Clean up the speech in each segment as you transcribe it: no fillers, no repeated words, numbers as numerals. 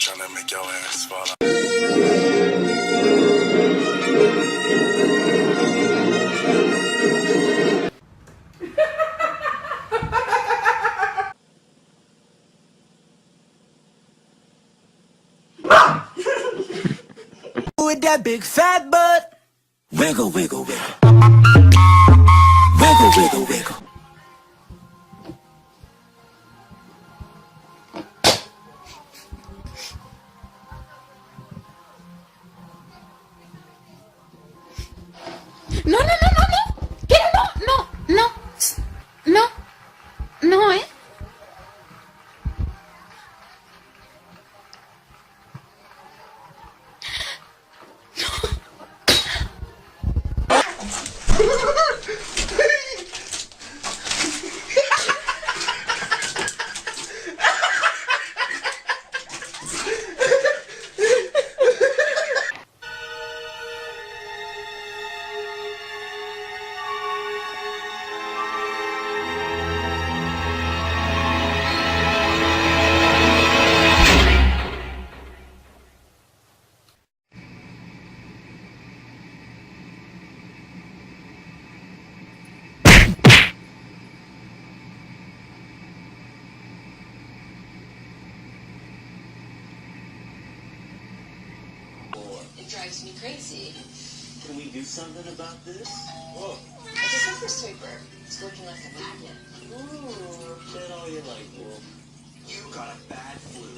tryna make your ass fall out. With that big fat butt, wiggle, wiggle, wiggle, wiggle, wiggle, wiggle. No, no, no, no, no. ¿Qué? No, no, no. No, no, ¿eh? It drives me crazy. Can we do something about this? Whoa. It's a surface sweeper. It's working like a magnet. Ooh, bet all you like, Wolf. You got a bad flu.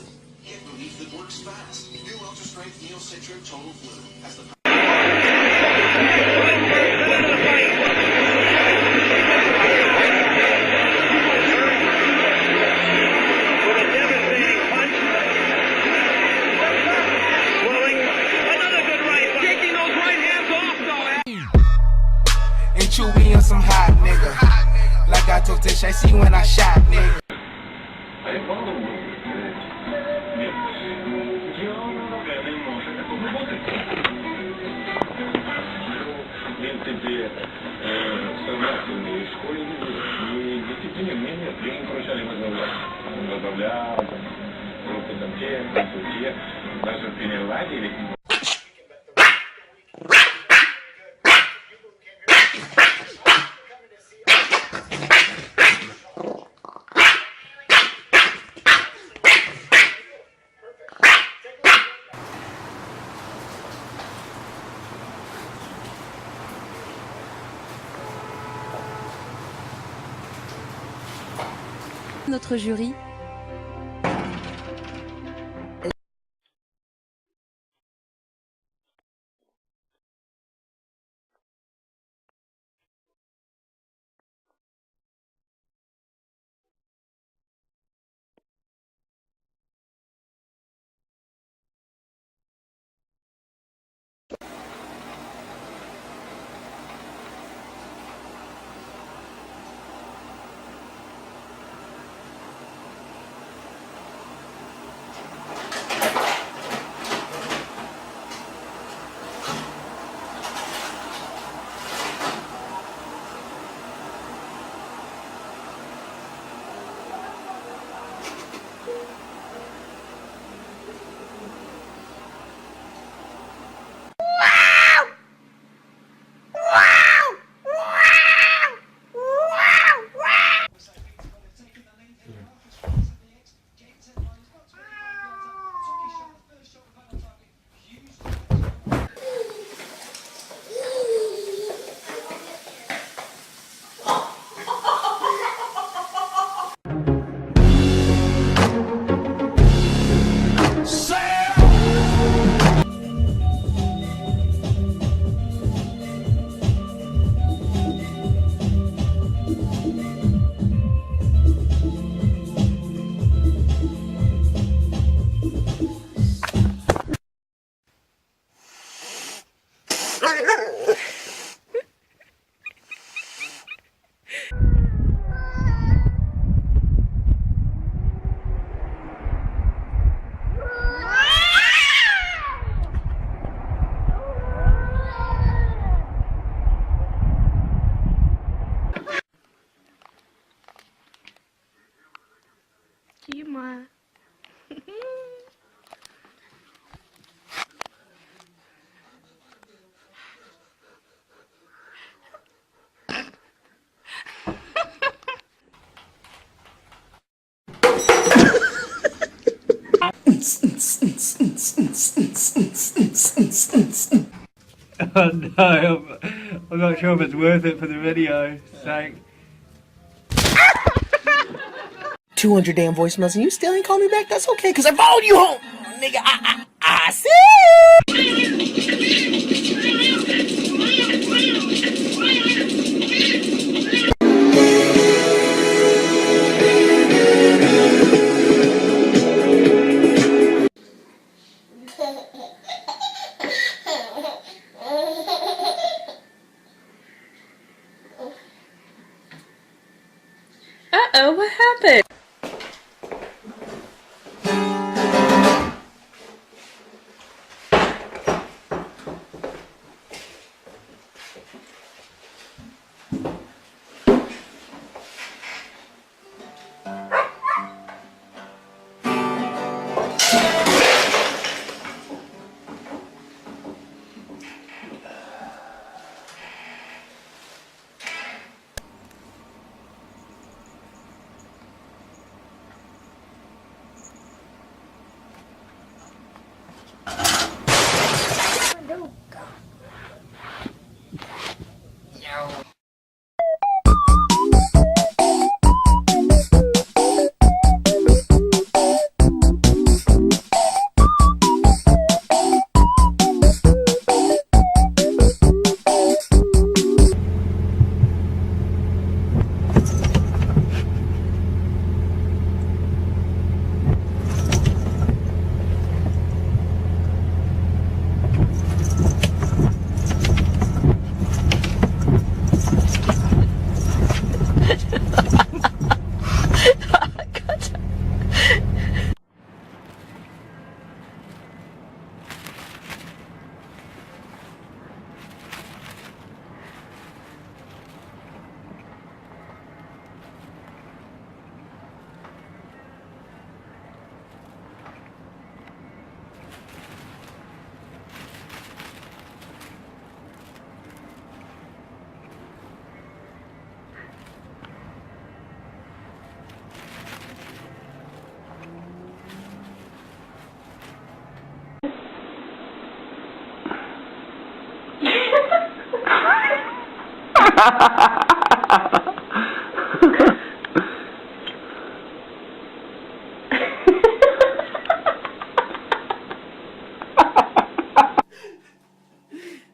Get relief that works fast. New Ultra Strength Neo Citrin Total Flu has the And Chewy on some hot nigga. Like I told Tish, I see when I shot nigga. Сознательные школьники и дисциплинированные нет, им проще возглавлять, группы там те, даже переладили. Notre jury. No, I'm not sure if it's worth it for the video. So 200 damn voicemails and you still ain't call me back? That's okay, cause I followed you home, nigga. I see. Uh-oh, what happened?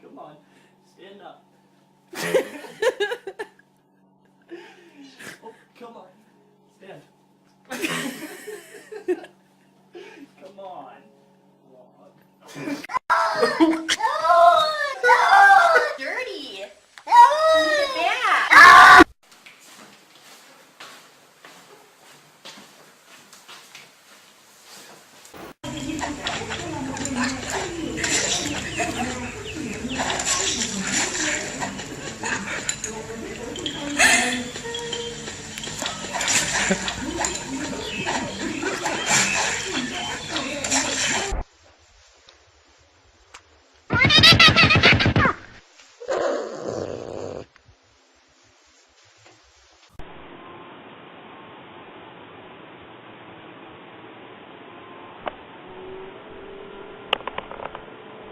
Come on, stand up. Oh, come on, stand. Come on. Dirty. Ha